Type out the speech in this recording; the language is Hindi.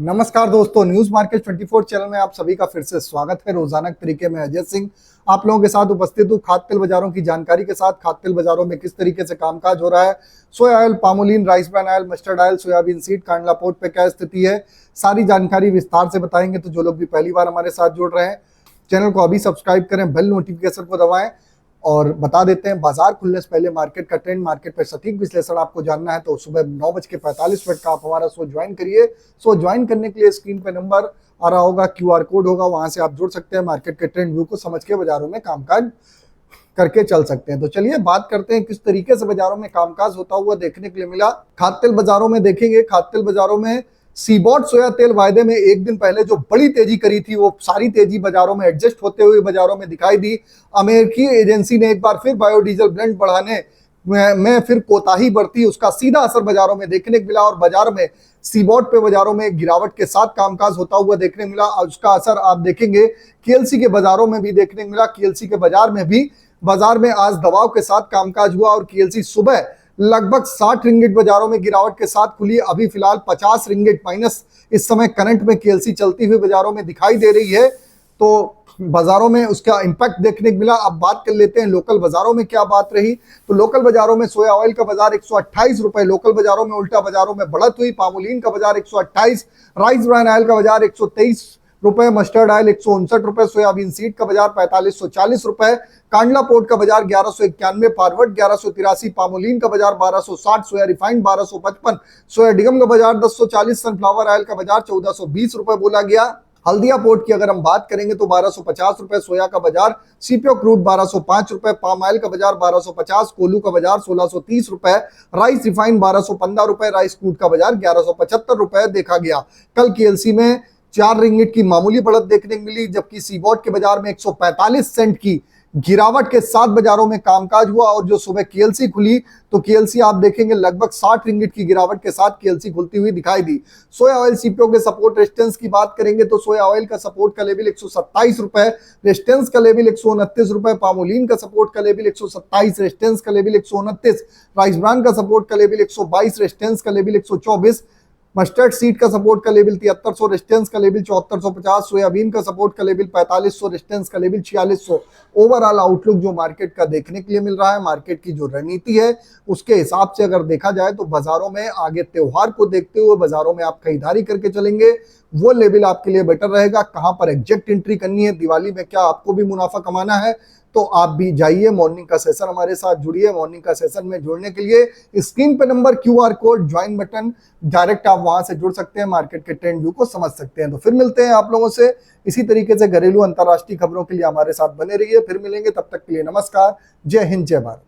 नमस्कार दोस्तों, न्यूज मार्केट 24 चैनल में आप सभी का फिर से स्वागत है। रोजाना के तरीके में अजय सिंह आप लोगों के साथ उपस्थित हूँ खाद्य तेल बाजारों की जानकारी के साथ। खाद्य तेल बाजारों में किस तरीके से कामकाज हो रहा है, सोया oil, palmolein, rice bran oil, mustard oil, soybean seed, Kandla port पे क्या स्थिति है, सारी जानकारी विस्तार से बताएंगे। तो जो लोग भी पहली बार हमारे साथ जुड़ रहे हैं, चैनल को अभी सब्सक्राइब करें, बेल नोटिफिकेशन को दबाएं। और बता देते हैं बाजार खुलने से पहले मार्केट का ट्रेंड, मार्केट पर सटीक विश्लेषण आपको जानना है तो सुबह 9:45 का आप हमारा शो ज्वाइन करिए। शो ज्वाइन करने के लिए स्क्रीन पे नंबर आ रहा होगा, QR कोड होगा, वहां से आप जुड़ सकते हैं। मार्केट के ट्रेंड व्यू को समझ के बाजारों में कामकाज करके चल सकते हैं। तो चलिए बात करते हैं किस तरीके से बाजारों में कामकाज होता हुआ देखने के लिए मिला। खाद्य तेल बाजारों में देखेंगे, खाद्य तेल बाजारों में सीबॉट सोया तेल वायदे में एक दिन पहले जो बड़ी तेजी करी थी, वो सारी तेजी बाजारों में एडजस्ट होते हुए बाजारों में दिखाई दी। अमेरिकी एजेंसी ने एक बार फिर बायोडीजल ब्लेंड बढ़ाने में फिर कोताही बरती, उसका सीधा असर बाजारों में देखने को मिला और बाजार में सीबॉट पे बाजारों में गिरावट के साथ कामकाज होता हुआ देखने मिला। उसका असर आप देखेंगे केएलसी के बाजारों में भी देखने को मिला। केएलसी के बाजार में आज दबाव के साथ कामकाज हुआ और केएलसी सुबह लगभग 60 रिंगिट बाजारों में गिरावट के साथ खुली। अभी फिलहाल 50 रिंगिट माइनस इस समय करंट में केएलसी चलती हुई बाजारों में दिखाई दे रही है, तो बाजारों में उसका इंपैक्ट देखने को मिला। अब बात कर लेते हैं लोकल बाजारों में क्या बात रही। तो लोकल बाजारों में सोया ऑयल का बाजार 128 रुपए, लोकल बाजारों में उल्टा बाजारों में बढ़त हुई। पामोलिन का बाजार 128, राइस ब्रान ऑयल का बाजार 123 रुपए, मस्टर्ड ऑयल 159 रुपए, सोयाबीन सीड का बाजार 4540 रुपए, कांडला पोर्ट का बाजार 1191, फॉरवर्ड 1183, पामोलिन का बाजार 1260, सोया रिफाइंड 1255, सोया डिगम का बाजार 1040, सनफ्लावर ऑयल का बाजार 1420 रुपए बोला गया। हल्दिया पोर्ट की अगर हम बात करेंगे तो 1250 रुपए, सोया का बाजार, सीपीओ क्रूड 1205 रुपए, पाम ऑयल का बाजार 1250, कोलू का बाजार 1630 रुपए, राइस रिफाइंड 1215 रुपए, राइस क्रूड का बाजार 1175 रुपए देखा गया। कल केएलसी में 4 रिंगिट की मामूली बढ़त देखने को मिली, जबकि सीबॉट के बाजार में 145 सेंट की गिरावट के साथ बाजारों में कामकाज हुआ। और जो सुबह केएलसी खुली तो केएलसी आप देखेंगे लगभग 60 रिंगिट की गिरावट के साथ केएलसी खुलती हुई दिखाई दी। सोया ऑयल सीपीओ के सपोर्ट रेजिस्टेंस की बात करेंगे तो सोया ऑयल का सपोर्ट का लेवल 127 रुपए, रेजिस्टेंस का लेवल 129 रुपए, पामोलिन का सपोर्ट का लेवल 127, रेजिस्टेंस का लेवल 129, राइस ब्रान का सपोर्ट का लेवल 122, रेजिस्टेंस का लेवल 124, मस्टर्ड सीड का सपोर्ट का लेवल 7300, रेजिस्टेंस का लेवल 7450, सोयाबीन का सपोर्ट का लेवल 4500, रेजिस्टेंस का लेवल 4600। ओवरऑल आउटलुक जो मार्केट का देखने के लिए मिल रहा है, मार्केट की जो रणनीति है उसके हिसाब से अगर देखा जाए तो बाजारों में आगे त्योहार को देखते हुए बाजारों में आप खरीदारी करके चलेंगे, वो लेवल आपके लिए बेटर रहेगा। कहां पर एग्जैक्ट एंट्री करनी है, दिवाली में क्या आपको भी मुनाफा कमाना है, तो आप भी जाइए मॉर्निंग का सेशन हमारे साथ जुड़िए। मॉर्निंग का सेशन में जुड़ने के लिए स्क्रीन पे number, QR code, join button, direct आप वहां से जुड़ सकते हैं, मार्केट के ट्रेंड व्यू को समझ सकते हैं। तो फिर मिलते हैं आप लोगों से इसी तरीके से घरेलू अंतरराष्ट्रीय खबरों के लिए हमारे साथ बने रहिए। फिर मिलेंगे, तब तक के लिए नमस्कार, जय हिंद, जय भारत।